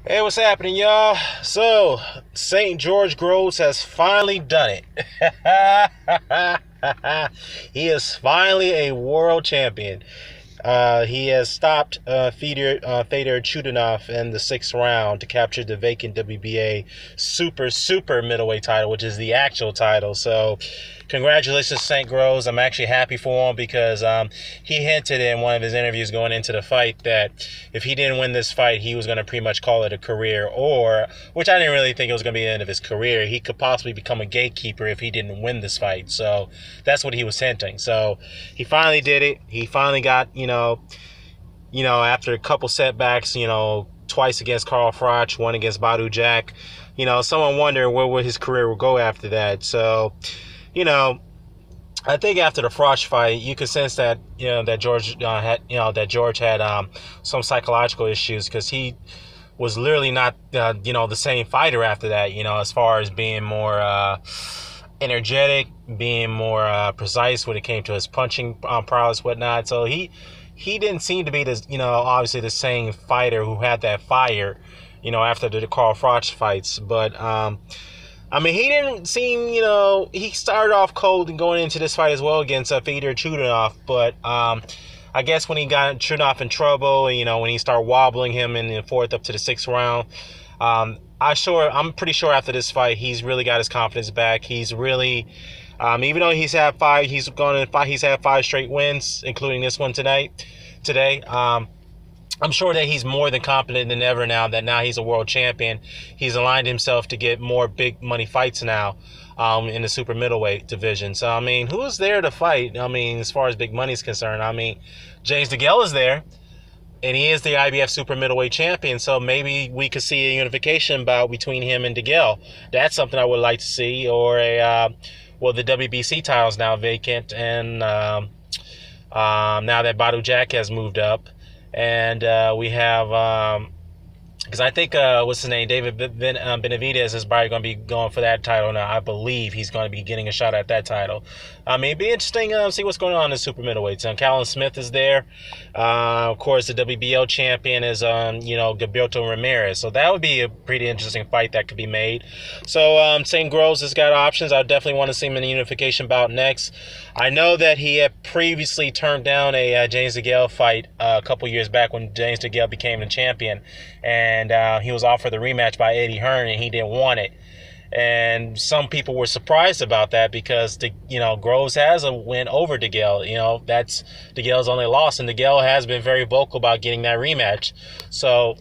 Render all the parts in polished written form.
Hey, what's happening, y'all? So, St. George Groves has finally done it. He is finally a world champion. He has stopped Fedor Chundinov in the sixth round to capture the vacant WBA super middleweight title, which is the actual title. So, congratulations, St. Groves. I'm actually happy for him because he hinted in one of his interviews going into the fight that if he didn't win this fight, he was going to pretty much call it a career, or, which I didn't really think it was going to be the end of his career, he could possibly become a gatekeeper if he didn't win this fight. So that's what he was hinting. So he finally did it. He finally got, after a couple setbacks, twice against Carl Froch, one against Badu Jack, someone wondered where would his career would go after that. So, I think after the Froch fight, you could sense that that George had some psychological issues, because he was literally not the same fighter after that. As far as being more energetic, being more precise when it came to his punching prowess, whatnot. So he didn't seem to be this obviously the same fighter who had that fire after the Carl Froch fights, but he didn't seem, he started off cold and going into this fight as well against Fedor Chundinov, but I guess when he got Chundinov in trouble, when he started wobbling him in the fourth up to the sixth round, I'm pretty sure after this fight, he's really got his confidence back. He's really, even though he's had five straight wins, including this one today. I'm sure that he's more than competent than ever now that he's a world champion. He's aligned himself to get more big money fights now in the super middleweight division. So, who's there to fight? As far as big money is concerned, James DeGale is there, and he is the IBF super middleweight champion. So maybe we could see a unification bout between him and DeGale. That's something I would like to see. Or the WBC title is now vacant, and now that Badu Jack has moved up. And we have, because I think, what's his name, David Benavidez is probably going to be going for that title now. I believe he's going to be getting a shot at that title. It'd be interesting to see what's going on in the super middleweights. Callum Smith is there. Of course, the WBO champion is, Gilberto Ramirez. So that would be a pretty interesting fight that could be made. So St. Groves has got options. I definitely want to see him in the unification bout next. I know that he had previously turned down a James DeGale fight a couple years back when James DeGale became the champion, and he was offered the rematch by Eddie Hearn, and he didn't want it. And some people were surprised about that because Groves has a win over DeGale. That's DeGale's only loss, and DeGale has been very vocal about getting that rematch. So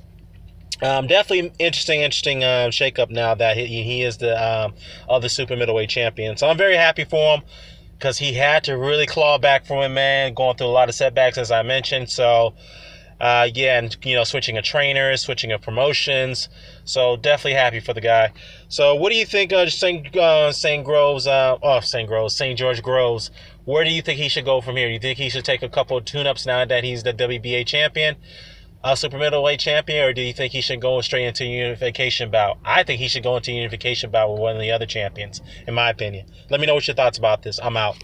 definitely interesting shakeup now that he is the other super middleweight champion. So I'm very happy for him, because he had to really claw back from him, man, going through a lot of setbacks, as I mentioned. So, and, switching of trainers, switching of promotions. So, definitely happy for the guy. So, what do you think of St. George Groves? Where do you think he should go from here? Do you think he should take a couple of tune-ups now that he's the WBA champion? Super middleweight champion, or do you think he should go straight into unification bout? I think he should go into unification bout with one of the other champions, in my opinion. Let me know what your thoughts about this. I'm out.